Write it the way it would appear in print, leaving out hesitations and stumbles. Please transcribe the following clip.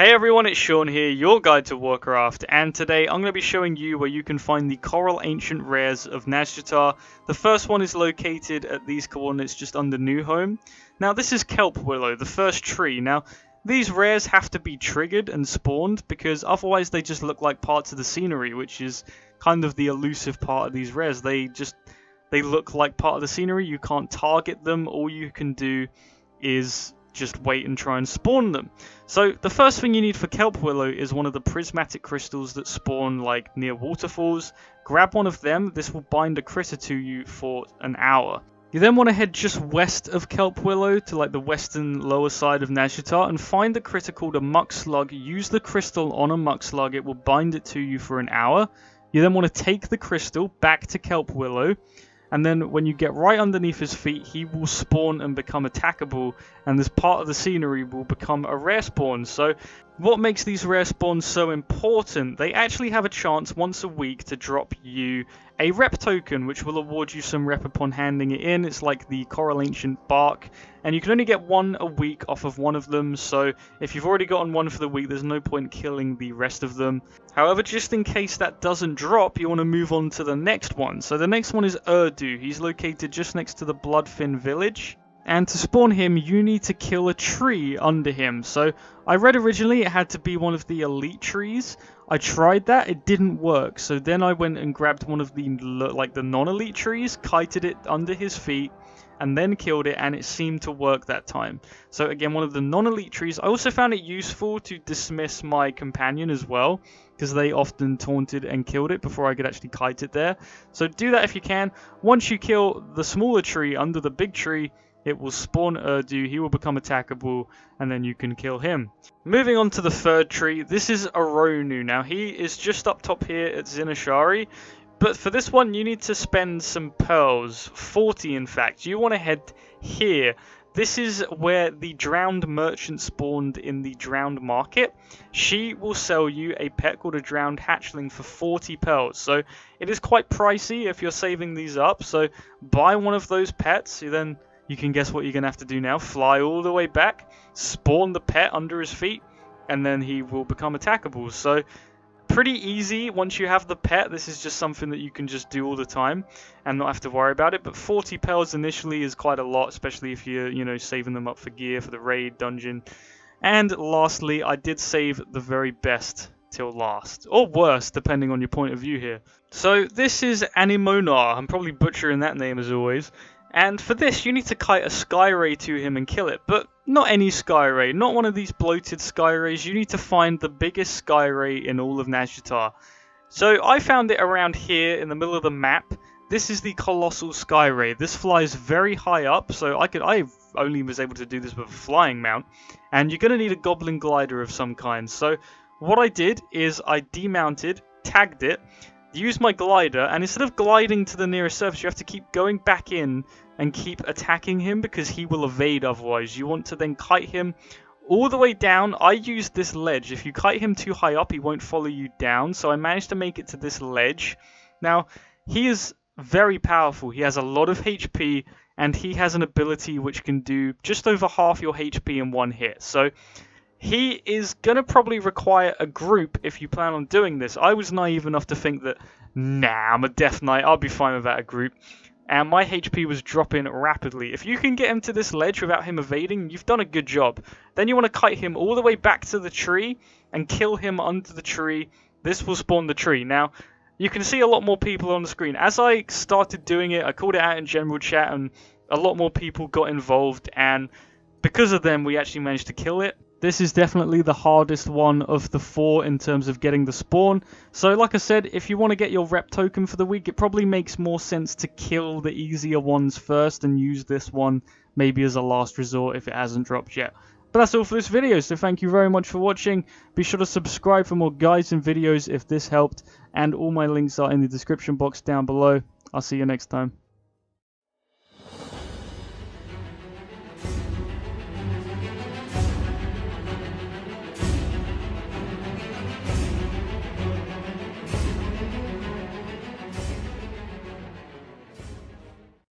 Hey everyone, it's Sean here, your guide to Warcraft, and today I'm going to be showing you where you can find the Coral Ancient Rares of Nazjatar. The first one is located at these coordinates just under New Home. Now this is Kelp Willow, the first tree. Now these rares have to be triggered and spawned because otherwise they just look like parts of the scenery, which is kind of the elusive part of these rares. They look like part of the scenery, you can't target them, all you can do is just wait and try and spawn them. So the first thing you need for Kelp Willow is one of the prismatic crystals that spawn like near waterfalls. Grab one of them, this will bind a critter to you for an hour. You then want to head just west of Kelp Willow to like the western lower side of Nazjatar and find the critter called a muck slug. Use the crystal on a muck slug, it will bind it to you for an hour. You then want to take the crystal back to Kelp Willow, and then when you get right underneath his feet, he will spawn and become attackable, and this part of the scenery will become a rare spawn. So what makes these rare spawns so important? They actually have a chance once a week to drop you a rep token, which will award you some rep upon handing it in. It's like the Coral Ancient Bark, and you can only get one a week off of one of them, so if you've already gotten one for the week, there's no point killing the rest of them. However, just in case that doesn't drop, you want to move on to the next one. So the next one is Rhonu. He's located just next to the Bloodfin village. And to spawn him, you need to kill a tree under him. So I read originally it had to be one of the elite trees. I tried that, it didn't work. So then I went and grabbed one of the non-elite trees, kited it under his feet, and then killed it, and it seemed to work that time. So again, one of the non-elite trees. I also found it useful to dismiss my companion as well, because they often taunted and killed it before I could actually kite it there. So do that if you can. Once you kill the smaller tree under the big tree, it will spawn Rhonu, he will become attackable, and then you can kill him. Moving on to the third tree, this is a Rhonu. Now he is just up top here at Zinashari, but for this one you need to spend some pearls, 40 in fact. You want to head here. This is where the drowned merchant spawned in the drowned market. She will sell you a pet called a drowned hatchling for 40 pearls. So it is quite pricey if you're saving these up. So buy one of those pets, then you can guess what you're going to have to do now. Fly all the way back, spawn the pet under his feet, and then he will become attackable. So pretty easy once you have the pet. This is just something that you can just do all the time and not have to worry about it. But 40 pearls initially is quite a lot, especially if you're, saving them up for gear for the raid dungeon. And lastly, I did save the very best till last, or worse, depending on your point of view here. So this is Animonar. I'm probably butchering that name as always. And for this, you need to kite a sky ray to him and kill it. But not any sky ray, not one of these bloated sky rays. You need to find the biggest sky ray in all of Nazjatar. So I found it around here in the middle of the map. This is the colossal sky ray. This flies very high up, so I only was able to do this with a flying mount. And you're going to need a goblin glider of some kind. So what I did is I demounted, tagged it, use my glider, and instead of gliding to the nearest surface, you have to keep going back in and keep attacking him because he will evade otherwise. You want to then kite him all the way down. I used this ledge. If you kite him too high up, he won't follow you down, so I managed to make it to this ledge. Now, he is very powerful. He has a lot of HP, and he has an ability which can do just over half your HP in one hit. So he is going to probably require a group if you plan on doing this. I was naive enough to think that, nah, I'm a Death Knight, I'll be fine without a group. And my HP was dropping rapidly. If you can get him to this ledge without him evading, you've done a good job. Then you want to kite him all the way back to the tree and kill him under the tree. This will spawn the tree. Now, you can see a lot more people on the screen. As I started doing it, I called it out in general chat, and a lot more people got involved. And because of them, we actually managed to kill it. This is definitely the hardest one of the 4 in terms of getting the spawn. So like I said, if you want to get your rep token for the week, it probably makes more sense to kill the easier ones first and use this one maybe as a last resort if it hasn't dropped yet. But that's all for this video, so thank you very much for watching. Be sure to subscribe for more guides and videos if this helped, and all my links are in the description box down below. I'll see you next time.